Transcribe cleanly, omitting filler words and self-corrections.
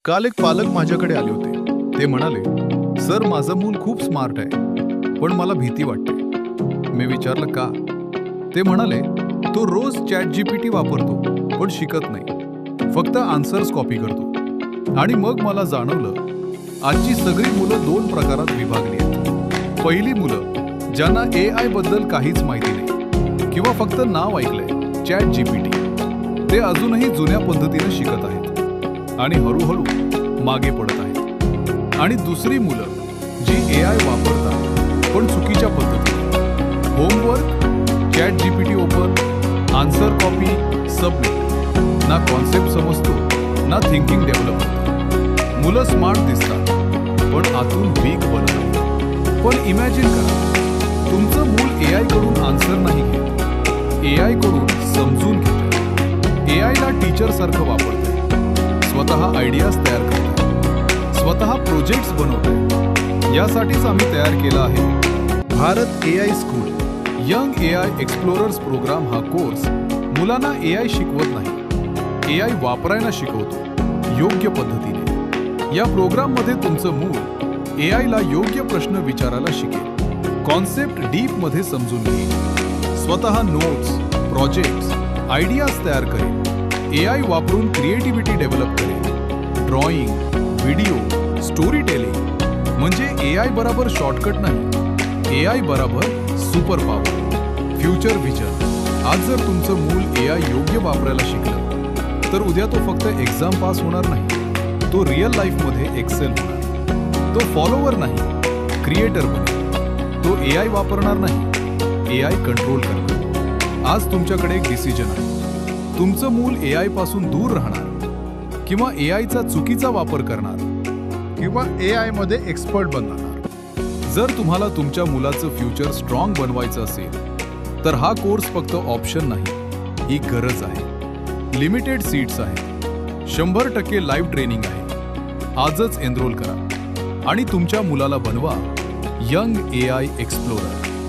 काल एक पालक माझ्याकडे आले होते. ते म्हणाले, "सर, माझं मूल खूप स्मार्ट आहे, पण मला भीती वाटते." मी विचारलं, "का?" ते म्हणाले, "तो रोज ChatGPT वापरतो, पण शिकत नाही. फक्त आन्सर्स कॉपी करतो." आणि मग मला जाणवलं, आजची सगळी मुलं दोन प्रकारात विभागली आहेत. पहिली मुलं, ज्यांना AI बद्दल काहीच माहिती नाही किंवा फक्त नाव ऐकलंय ChatGPT. ते अजूनही जुन्या पद्धतीनं शिकत आहेत आणि हळूहळू मागे पडत आहेत. आणि दुसरी मुलं, जी AI वापरतात पण चुकीच्या पद्धतीने. Homework, ChatGPT open, answer copy, submit. ना कॉन्सेप्ट समजतो, ना थिंकिंग डेव्हलप होतं. मुलं स्मार्ट दिसतात, पण आतून वीक बनत आहेत. पण इमॅजिन करा, तुमचं मूल AI कडून आन्सर नाही घेत, AI कडून समजून घेतं. AI ला टीचर सारखं वापरतंय, स्वतः आयडियाज तयार करतंय, स्वतः प्रोजेक्ट्स बनवतंय. यासाठीच आम्ही तयार केला आहे Bharat AI school. Young AI explorers programme. हा कोर्स मुलांना AI शिकवत नाही, AI वापरायला शिकवतो योग्य पद्धतीने. या प्रोग्राममध्ये तुमचं मूल AI ला योग्य प्रश्न विचारायला शिकेल, कॉन्सेप्ट डीप मध्ये समजून घेईल, स्वतः नोट्स, प्रोजेक्ट्स, आयडियाज तयार करेल, AI वापरून क्रिएटिव्हिटी डेव्हलप करेल, ड्रॉइंग, व्हिडिओ, स्टोरी टेलिंग. म्हणजे AI बरोबर शॉर्टकट नाही, AI बरोबर सुपर पॉवर, फ्युचर विजन. आज जर तुमचं मूल AI योग्य वापरायला शिकलं, तर उद्या तो फक्त एक्झाम पास होणार नाही, तो रिअल लाईफमध्ये एक्सेल होणार. तो फॉलोवर नाही, क्रिएटर बनेल. तो AI वापरणार नाही, AI कंट्रोल करणार. आज तुमच्याकडे एक डिसिजन आहे. तुमचं मूल AI पासून दूर राहणार किंवा AI चा चुकीचा वापर करणार किंवा AI मध्ये एक्सपर्ट बनणार. जर तुम्हाला तुमच्या मुलाचं फ्युचर स्ट्रॉंग बनवायचं असेल, तर हा कोर्स फक्त ऑप्शन नाही, ही गरज आहे. लिमिटेड सीट्स आहेत, 100% लाईव्ह ट्रेनिंग आहे. आजच एनरोल करा आणि तुमच्या मुलाला बनवा यंग AI एक्सप्लोरर.